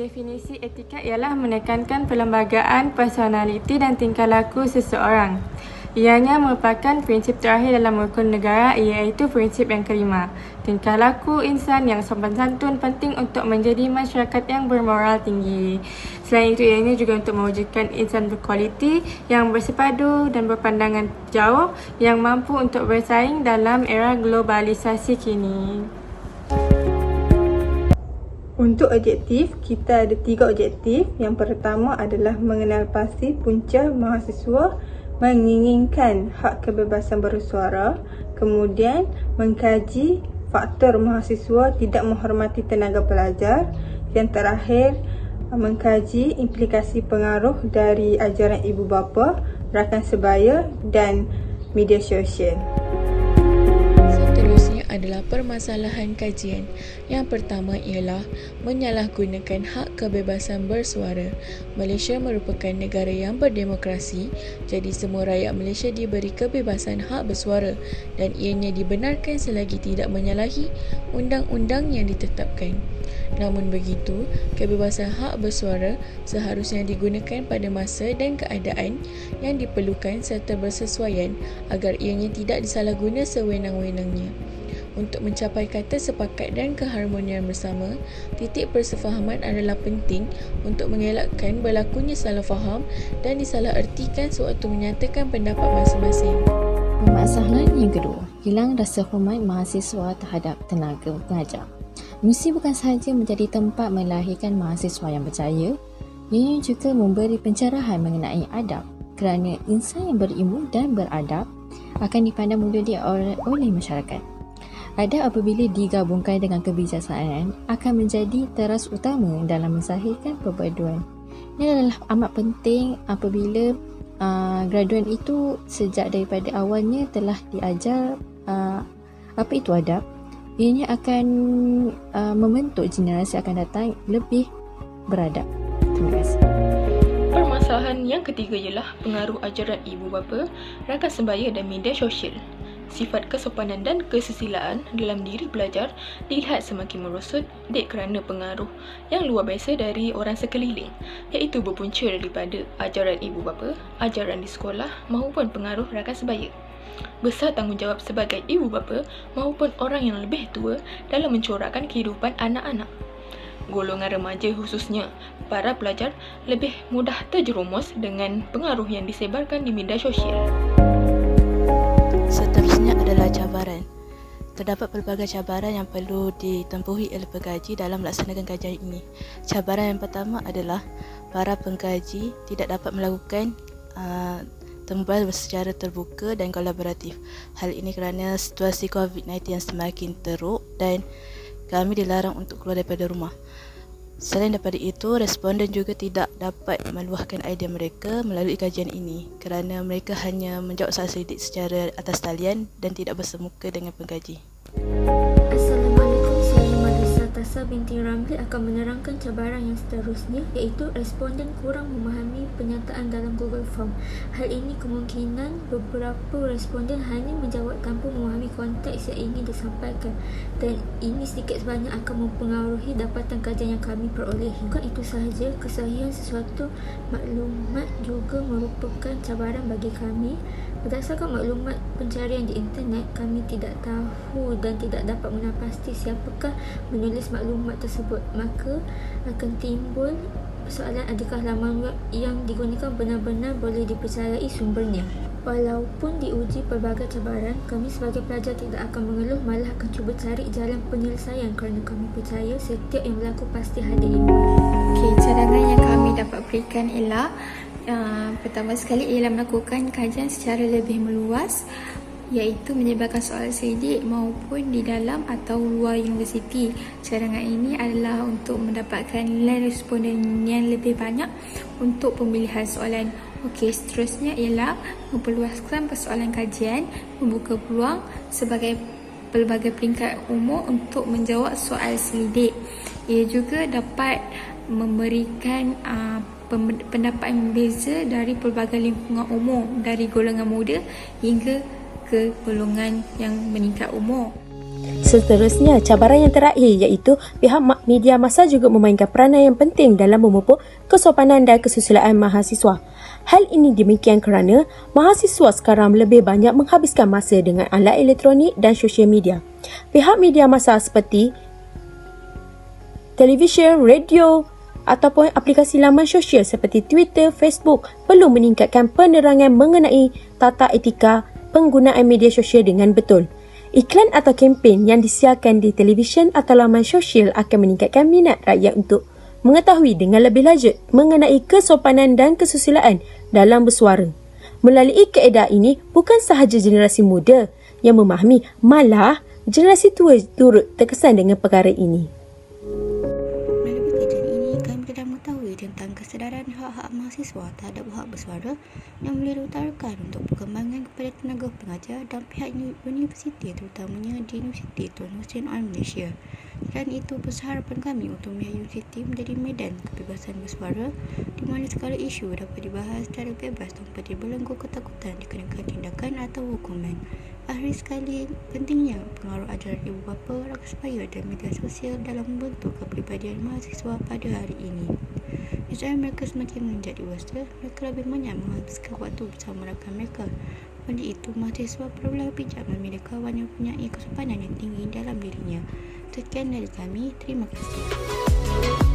Definisi etika ialah menekankan perlembagaan, personaliti dan tingkah laku seseorang. Ianya merupakan prinsip terakhir dalam rukun negara, iaitu prinsip yang kelima. Tingkah laku insan yang sopan santun penting untuk menjadi masyarakat yang bermoral tinggi. Selain itu, ianya juga untuk mewujudkan insan berkualiti, yang bersepadu dan berpandangan jauh, yang mampu untuk bersaing dalam era globalisasi kini. Untuk objektif, kita ada 3 objektif. Yang pertama adalah mengenal pasti punca mahasiswa menginginkan hak kebebasan bersuara. Kemudian, mengkaji faktor mahasiswa tidak menghormati tenaga pelajar. Yang terakhir, mengkaji implikasi pengaruh dari ajaran ibu bapa, rakan sebaya dan media sosial. Adalah permasalahan kajian. Yang pertama ialah menyalahgunakan hak kebebasan bersuara. Malaysia merupakan negara yang berdemokrasi, jadi semua rakyat Malaysia diberi kebebasan hak bersuara dan ianya dibenarkan selagi tidak menyalahi undang-undang yang ditetapkan. Namun begitu, kebebasan hak bersuara seharusnya digunakan pada masa dan keadaan yang diperlukan serta bersesuaian agar ianya tidak disalahguna sewenang-wenangnya. Untuk mencapai kata sepakat dan keharmonian bersama, titik persefahaman adalah penting untuk mengelakkan berlakunya salah faham dan disalahertikan sewaktu menyatakan pendapat masing-masing. Permasalahan yang kedua, hilang rasa hormat mahasiswa terhadap tenaga pengajar. Mesti bukan sahaja menjadi tempat melahirkan mahasiswa yang berjaya, ianya juga memberi pencerahan mengenai adab, kerana insan yang berilmu dan beradab akan dipandang mulia oleh masyarakat. Adab apabila digabungkan dengan kebijaksanaan akan menjadi teras utama dalam menzahirkan perpaduan. Ini adalah amat penting apabila graduan itu sejak daripada awalnya telah diajar apa itu adab. Ianya akan membentuk generasi akan datang lebih beradab. Terima kasih. Permasalahan yang ketiga ialah pengaruh ajaran ibu bapa, rakan sebaya dan media sosial. Sifat kesopanan dan kesusilaan dalam diri pelajar dilihat semakin merosot kerana pengaruh yang luar biasa dari orang sekeliling, iaitu berpunca daripada ajaran ibu bapa, ajaran di sekolah maupun pengaruh rakan sebaya. Besar tanggungjawab sebagai ibu bapa maupun orang yang lebih tua dalam mencorakkan kehidupan anak-anak. Golongan remaja khususnya, para pelajar lebih mudah terjerumus dengan pengaruh yang disebarkan di media sosial. Seterusnya adalah cabaran. Terdapat pelbagai cabaran yang perlu ditempuhi oleh pengkaji dalam melaksanakan kajian ini. Cabaran yang pertama adalah para pengkaji tidak dapat melakukan tembal secara terbuka dan kolaboratif. Hal ini kerana situasi COVID-19 yang semakin teruk dan kami dilarang untuk keluar daripada rumah. Selain daripada itu, responden juga tidak dapat meluahkan idea mereka melalui kajian ini kerana mereka hanya menjawab soal selidik secara atas talian dan tidak bersemuka dengan pengkaji. Assalamualaikum, saya Madrasah Tasa binti Ramli akan menerangkan cabaran yang seterusnya, iaitu responden kurang memahami penyataan dalam Google Form. Hal ini kemungkinan beberapa responden hanya menjawab tanpa memahami konteks yang ingin disampaikan dan ini sedikit sebanyak akan mempengaruhi dapatan kajian yang kami perolehi. Bukan itu sahaja, kesahihan sesuatu maklumat juga merupakan cabaran bagi kami. Berdasarkan maklumat pencarian di internet, kami tidak tahu dan tidak dapat menapasti siapakah menulis maklumat tersebut. Maka akan timbul persoalan adakah laman web yang digunakan benar-benar boleh dipercayai sumbernya. Walaupun diuji pelbagai cabaran, kami sebagai pelajar tidak akan mengeluh, malah akan cuba cari jalan penyelesaian kerana kami percaya setiap yang berlaku pasti ada ilmu. Cadangan yang kami dapat berikan ialah pertama sekali ialah melakukan kajian secara lebih meluas, iaitu menyebarkan soal selidik maupun di dalam atau luar universiti. Cadangan ini adalah untuk mendapatkan nilai responden yang lebih banyak untuk pemilihan soalan. Okey, seterusnya ialah memperluaskan persoalan kajian, membuka peluang sebagai pelbagai peringkat umur untuk menjawab soal selidik. Ia juga dapat memberikan pendapat yang berbeza dari pelbagai lingkungan umur, dari golongan muda hingga ke golongan yang meningkat umur. Seterusnya, cabaran yang terakhir iaitu pihak media massa juga memainkan peranan yang penting dalam memupuk kesopanan dan kesusilaan mahasiswa. Hal ini demikian kerana mahasiswa sekarang lebih banyak menghabiskan masa dengan alat elektronik dan sosial media. Pihak media massa seperti televisyen, radio ataupun aplikasi laman sosial seperti Twitter, Facebook perlu meningkatkan penerangan mengenai tata etika penggunaan media sosial dengan betul. Iklan atau kempen yang disiarkan di televisyen atau laman sosial akan meningkatkan minat rakyat untuk mengetahui dengan lebih lanjut mengenai kesopanan dan kesusilaan dalam bersuara. Melalui kaedah ini, bukan sahaja generasi muda yang memahami, malah generasi tua turut terkesan dengan perkara ini. Melalui kajian ini, kami telah mengetahui tentang kesedaran hak-hak mahasiswa terhadap hak bersuara yang boleh diutarakan untuk perkembangan kepada tenaga pengajar dan pihak universiti, terutamanya di Universiti Tun Hussein Al Malaysia. Selain itu, besar harapan kami untuk pihak universiti menjadi medan kebebasan bersuara di mana segala isu dapat dibahas secara bebas tanpa dibelenggu ketakutan dikenakan tindakan atau hukuman. Akhir sekali, pentingnya pengaruh ajaran ibu bapa, rakan sebaya dan media sosial dalam membentuk kepribadian mahasiswa pada hari ini. Setelah mereka semakin menjadi dewasa, mereka lebih banyak menghabiskan waktu bersama rakan mereka. Oleh itu, mahasiswa perlulah bijak memilih kawan yang mempunyai kesopanan yang tinggi dalam dirinya. Sekian dari kami, terima kasih.